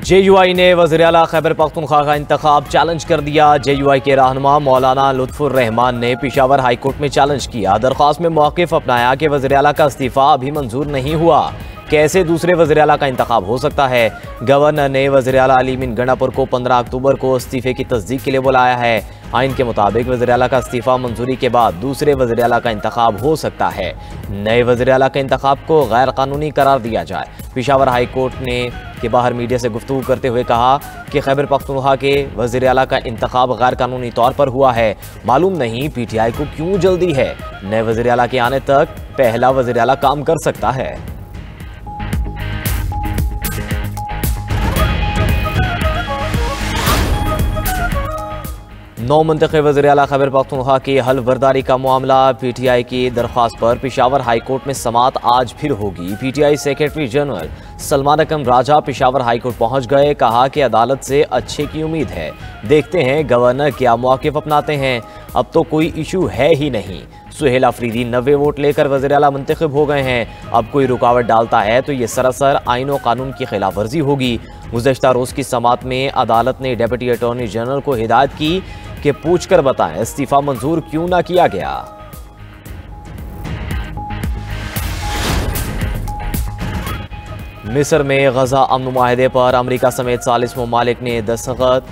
JUI ने वज़ीर-ए-आला खैबर पख्तूनख्वा का इंतखाब challenge कर दिया। JUI के रहनुमा मौलाना लुत्फुर रहमान ने पेशावर हाई कोर्ट में चैलेंज किया। दरख्वास्त में मौक़िफ़ अपनाया कि वज़ीर-ए-आला का इस्तीफ़ा अभी मंजूर नहीं हुआ, कैसे दूसरे वज़ीर-ए-आला का इंतखाब हो सकता है। गवर्नर ने वज़ीर-ए-आला अली मीन गंडापुर को 15 अक्टूबर को इस्तीफ़े की तस्दीक के लिए बुलाया है। आइन के मुताबिक वज़ीर-ए-आला का इस्तीफ़ा मंजूरी के बाद दूसरे वज़ीर-ए-आला का इंतखाब हो सकता है। नए वज़ीर-ए-आला के इंतखाब को गैर कानूनी करार दिया जाए। पेशावर हाई कोर्ट ने के बाहर मीडिया से गुफ्तगू करते हुए कहा कि खैबर पख्तूनख्वा के वज़ीर-ए-आला का इंतखाब गैर कानूनी तौर पर हुआ है। मालूम नहीं PTI को क्यों जल्दी है। नए वज़ीर-ए-आला के आने तक पहला वज़ीर-ए-आला काम कर सकता है। नौ मुंतखब वज़ीर-ए-आला खैबर पख्तूनख्वा की हल्फ-बर्दारी का मामला। PTI की दरख्वास्त पर पेशावर हाई कोर्ट में समाअत आज फिर होगी। PTI सेक्रेटरी जनरल सलमान अकरम राजा पेशावर हाई कोर्ट पहुंच गए। कहा कि अदालत से अच्छे की उम्मीद है, देखते हैं गवर्नर क्या मौक़िफ़ अपनाते हैं। अब तो कोई इशू है ही नहीं। सुहेल अफरीदी 90 वोट लेकर वज़ीर-ए-आला मुंतखब हो गए हैं। अब कोई रुकावट डालता है तो ये सरासर आइन और कानून की खिलाफ वर्जी होगी। गुज़श्ता रोज़ की समाअत में अदालत ने डिप्टी अटॉर्नी जनरल को हिदायत की कि पूछ कर बताएं इस्तीफ़ा मंजूर क्यों ना किया गया। मिस्र में गजा अमन मुआहदे पर अमरीका समेत 40 ममालिक ने दस्तखत।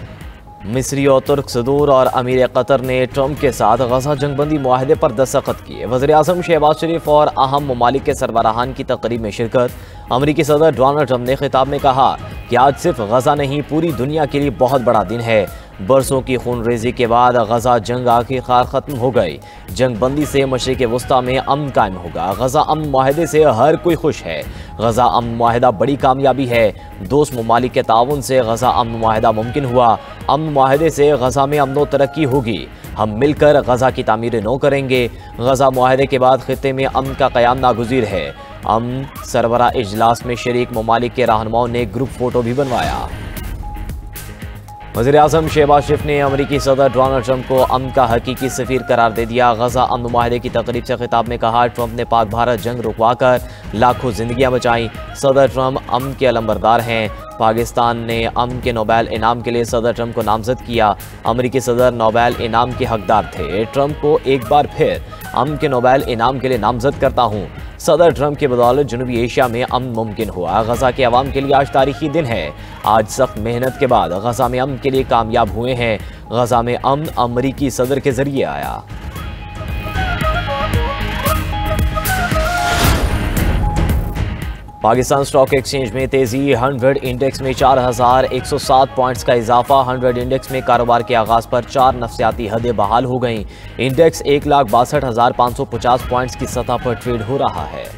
मिस्री और तुर्क सदूर और अमीर कतर ने ट्रंप के साथ गजा जंगबंदी मुआहदे पर दस्तखत किए। वज़ीर-ए-आज़म शहबाज शरीफ और अहम ममालिक के सरबराहान की तकरीब में शिरकत। अमरीकी सदर डोनाल्ड ट्रंप ने खिताब में कहा कि आज सिर्फ गजा नहीं, पूरी दुनिया के लिए बहुत बड़ा दिन है। बरसों की खून रेजी के बाद गजा जंग आखिरकार ख़त्म हो गई। जंग बंदी से मशरिक़ वस्ता में अमन कायम होगा। गजा अमन मुआहदे से हर कोई खुश है। गजा अमन मुआहदा बड़ी कामयाबी है। दोस्त ममालिक के ताउन से गजा अमन मुआहदा मुमकिन हुआ। अमन मुआहदे से गजा में अमन व तरक्की होगी। हम मिलकर गजा की तामीर नौ करेंगे। गजा मुआहदे के बाद खित्ते में अमन का क़याम नागुज़ीर है। अमन सरबरा इजलास में शरीक ममालिक के रहनुमाओं ने ग्रुप फोटो भी बनवाया। वज़ीर-ए-आज़म शहबाज शरीफ ने अमरीकी सदर डोनाल्ड ट्रंप को अमन का हकीकी सफ़ीर करार दे दिया। गजा अमन मुआहदे की तकरीब से खिताब में कहा, ट्रंप ने पाक भारत जंग रुकवा कर लाखों जिंदगियां बचाई। सदर ट्रंप अमन के अलमबरदार हैं। पाकिस्तान ने अमन के नोबेल इनाम के लिए सदर ट्रंप को नामजद किया। अमरीकी सदर नोबेल इनाम के हकदार थे। ट्रंप को एक बार फिर अमन के नोबेल इनाम के लिए नामजद करता हूँ। सदर ट्रंप की बदौलत जनूबी एशिया में अमन मुमकिन हुआ। गजा के अवाम के लिए आज तारीखी दिन है। आज सख्त मेहनत के बाद गजा में अमन के लिए कामयाब हुए हैं। गजा में अमन अमरीकी सदर के जरिए आया। पाकिस्तान स्टॉक एक्सचेंज में तेजी। 100 इंडेक्स में 4107 पॉइंट्स का इजाफा। 100 इंडेक्स में कारोबार के आगाज पर 4 नफ्सियाती हदें बहाल हो गईं। इंडेक्स 1,62,550 पॉइंट्स की सतह पर ट्रेड हो रहा है।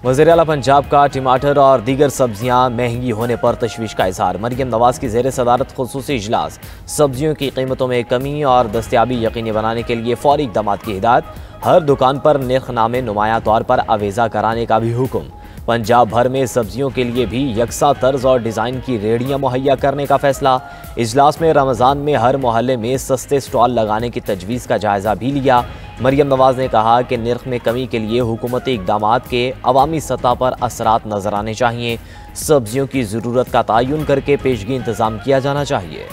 वज़ीर-ए-आला पंजाब का टमाटर और दीगर सब्जियां महंगी होने पर तशवीश का इजहार। मरियम नवाज की ज़ेर सदारत खुसूसी इजलास। सब्जियों की कीमतों में कमी और दस्तियाबी यकीनी बनाने के लिए फौरी इक़दाम की हिदायत। हर दुकान पर निर्खनामे नुमाया तौर पर आवेज़ा कराने का भी हुक्म। पंजाब भर में सब्जियों के लिए भी यकसा तर्ज और डिज़ाइन की रेहड़ियाँ मुहैया करने का फैसला। इजलास में रमज़ान में हर मोहल्ले में सस्ते स्टॉल लगाने की तजवीज़ का जायज़ा भी लिया। मरियम नवाज ने कहा कि निर्ख में कमी के लिए हुकूमती इक़दामात के अवामी सतह पर असरात नज़र आने चाहिए। सब्जियों की ज़रूरत का तयन करके पेशगी इंतज़ाम किया जाना चाहिए।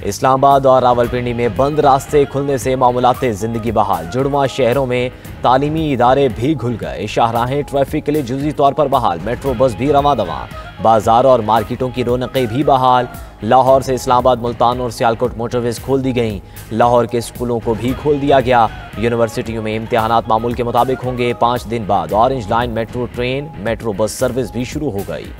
इस्लामाबाद और रावलपिंडी में बंद रास्ते खुलने से मामूलाते ज़िंदगी बहाल। जुड़वा शहरों में तालीमी इदारे भी खुल गए। शाहराहें ट्रैफिक के लिए जुज़ी तौर पर बहाल। मेट्रो बस भी रवां दवां। बाजार और मार्केटों की रौनकें भी बहाल। लाहौर से इस्लामाबाद, मुल्तान और सियालकोट मोटरवेज खोल दी गईं। लाहौर के स्कूलों को भी खोल दिया गया। यूनिवर्सिटियों में इम्तिहानात मामूल के मुताबिक होंगे। 5 दिन बाद orange line metro train, metro bus service भी शुरू हो गई।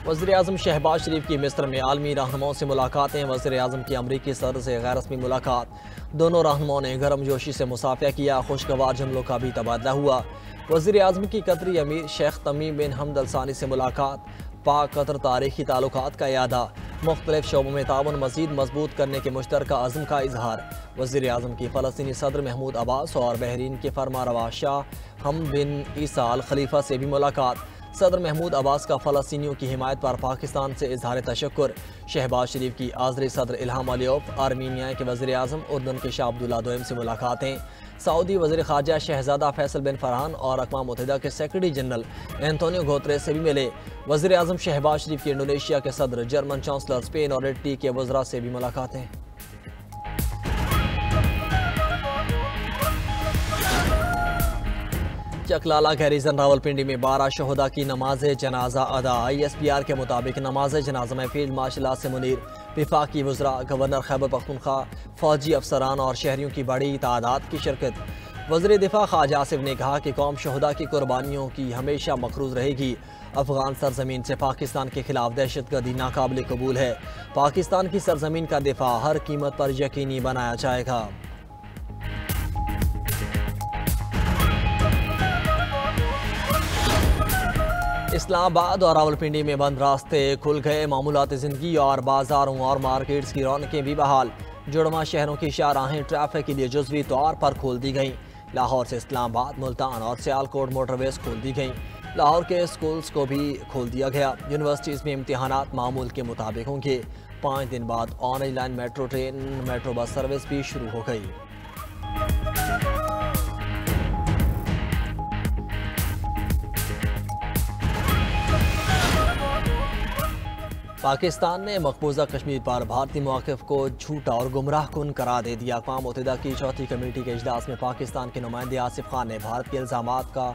वज़ीर-ए-आज़म शहबाज शरीफ की मिस्र में आलमी रहनुमाओं से मुलाकातें। वज़ीर-ए-आज़म की अमरीकी सदर से गैर रस्मी मुलाकात। दोनों रहनुमाओं ने गर्मजोशी से मुसाफिया किया। खुशगवार जुमलों का भी तबादला हुआ। वज़ीर-ए-आज़म की कतरी अमीर शेख तमीम बिन हमद अल सानी से मुलाकात। पाक कतर तारीखी ताल्लुकात का यादा। मुख्तलिफ शोबों में ताउन मज़ीद मजबूत करने के मुश्तरका अज़्म का इजहार। वज़ीर-ए-आज़म की फ़लस्तीनी सदर महमूद अब्बास और बहरीन के फरमारवा शाह हम बिन ईसा अल खलीफा से भी मुलाकात। सदर महमूद अब्बास का फ़लस्तीनियों की हिमायत पर पाकिस्तान से इजहार तशक्कुर। शहबाज शरीफ की आज़री सदर इल्हाम अलीयौफ, आर्मीनिया के वज़ीर आज़म उर्दन के शाह अब्दुल्ला दोयम से मुलाकातें। सऊदी वज़ीर ख़ारजा शहज़ादा फैसल बिन फरहान और अक़वाम मुत्तहिदा के सेक्रेटरी जनरल एंटोनियो गुतेरेस से भी मिले। वज़ीर आज़म शहबाज शरीफ की इंडोनेशिया के सदर, जर्मन चांसलर, स्पेन और इटली के वज़रा से भी मुलाकातें। चकलाला गैरिजन रावलपिंडी में 12 शहदा की नमाज जनाजा अदा। ISPR के मुताबिक नमाज जनाजा में फील्ड मार्शल आसिम मुनीर, विफाकी वज़रा, गवर्नर खैबर पख्तूनख्वा, फौजी अफसरान और शहरियों की बड़ी तादाद की शिरकत। वज़ीर दिफा ख्वाजा आसिफ ने कहा कि कौम शहदा की कुर्बानियों की हमेशा मखरूज रहेगी। अफगान सरजमीन से पाकिस्तान के खिलाफ दहशतगर्दी नाकाबिल कबूल है। पाकिस्तान की सरजमीन का दिफा हर कीमत पर यकीनी बनाया जाएगा। इस्लामाबाद और रावलपिंडी में बंद रास्ते खुल गए। मामूलाती ज़िंदगी और बाजारों और मार्केट्स की रौनकें भी बहाल। जुड़वा शहरों की शाहराहें ट्रैफिक के लिए जुज़वी तौर पर खोल दी गईं। लाहौर से इस्लामाबाद, मुल्तान और सियालकोट मोटरवेज खोल दी गईं। लाहौर के स्कूल्स को भी खोल दिया गया। यूनिवर्सिटीज़ में इम्तिहानात मामूल के मुताबिक होंगे। 5 दिन बाद online metro train, metro bus service भी शुरू हो गई। पाकिस्तान ने मकबूजा कश्मीर पर भारतीय मौक़िफ़ को झूठा और गुमराह कुन करार दे दिया। अक़वाम मुत्तहिदा की चौथी कमेटी के इजलास में पाकिस्तान के नुमाइंदे आसिफ खान ने भारत के इल्ज़ामात का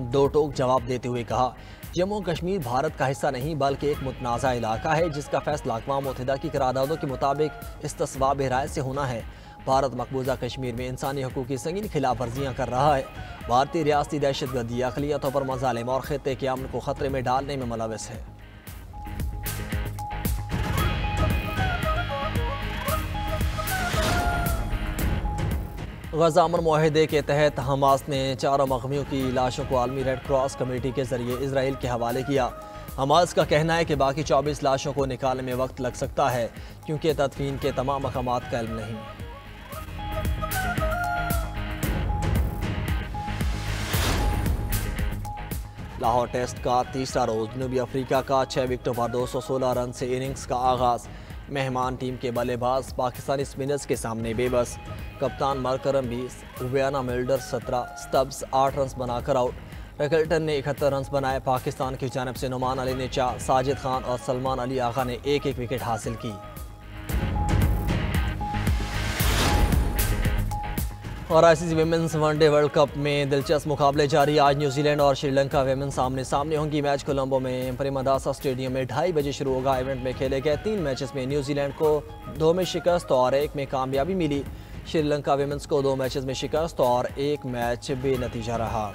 दो टोक जवाब देते हुए कहा, जम्मू कश्मीर भारत का हिस्सा नहीं बल्कि एक मुतनाज़ा इलाका है जिसका फैसला अक़वाम मुत्तहिदा की करारदादों के मुताबिक इस्तिस्वाब राय से होना है। भारत मकबूजा कश्मीर में इंसानी हकूक़ की संगीन खिलाफ वर्जियाँ कर रहा है। भारतीय रियासती दहशतगर्दी, अक़लियतों पर मज़ालिम और ख़ित्ते के अमन को ख़तरे में डालने में मुलव्वस है। गज़ा अमन मुआहिदे के तहत हमास ने 4 मग़मियों की लाशों को आलमी रेड क्रॉस कमेटी के ज़रिए इजराइल के हवाले किया। हमास का कहना है कि बाकी 24 लाशों को निकालने में वक्त लग सकता है क्योंकि तदफीन के तमाम मकामात का इल्म नहीं। लाहौर टेस्ट का तीसरा रोज़, जनूबी अफ्रीका का 6 विकेटों पर 216 रन से इनिंग्स का आगाज़। मेहमान टीम के बल्लेबाज पाकिस्तानी स्पिनर्स के सामने बेबस। कप्तान मरकरम 20, रुबियाना मिल्डर 17, स्टब्स 8 रन बनाकर आउट। रिकल्टन ने 71 रन बनाए। पाकिस्तान की जानिब से नुमान अली ने 4, साजिद खान और सलमान अली आगा ने एक विकेट हासिल की। और ICC women's one day world cup में दिलचस्प मुकाबले जारी। आज न्यूजीलैंड और श्रीलंका विमेंस आमने सामने होंगी। मैच कोलंबो में प्रेमदासा स्टेडियम में 2:30 बजे शुरू होगा। इवेंट में खेले गए 3 मैचेस में न्यूजीलैंड को 2 में शिकस्त और 1 में कामयाबी मिली। श्रीलंका विमेंस को 2 मैचेस में शिकस्त और 1 मैच बेनतीजा रहा।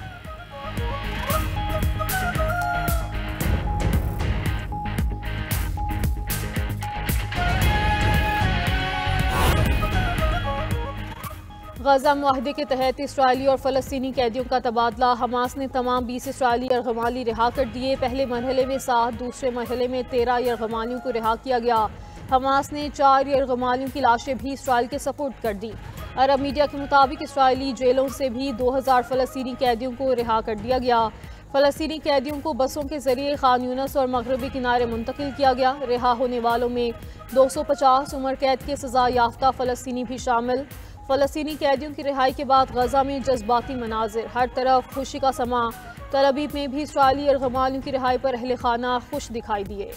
गज़ा मुआहदे के तहत इसराइली और फ़लस्तीनी कैदियों का तबादला। हमास ने तमाम 20 इसराइली यरगमाली रिहा कर दिए। पहले मरहले में 7, दूसरे मरहले में 13 यरगमालियों को रिहा किया गया। हमास ने 4 यरगमालियों की लाशें भी इसराइल के सपुर्द कर दी। अरब मीडिया के मुताबिक इसराइली जेलों से भी 2000 फ़लस्तीनी कैदियों को रिहा कर दिया गया। फ़लस्तीनी कैदियों को बसों के जरिए खान यूनस और मगरबी किनारे मुंतकिल किया गया। रिहा होने वालों में 250 उम्र कैद के सज़ा याफ्ता फ़लस्तीनी भी शामिल। फ़लस्तीनी कैदियों की रिहाई के बाद गज़ा में जज्बाती मनाजिर, हर तरफ खुशी का समा। तल अवीव में भी इसराइली यरगमालियों की रिहाई पर अहले खाना खुश दिखाई दिए।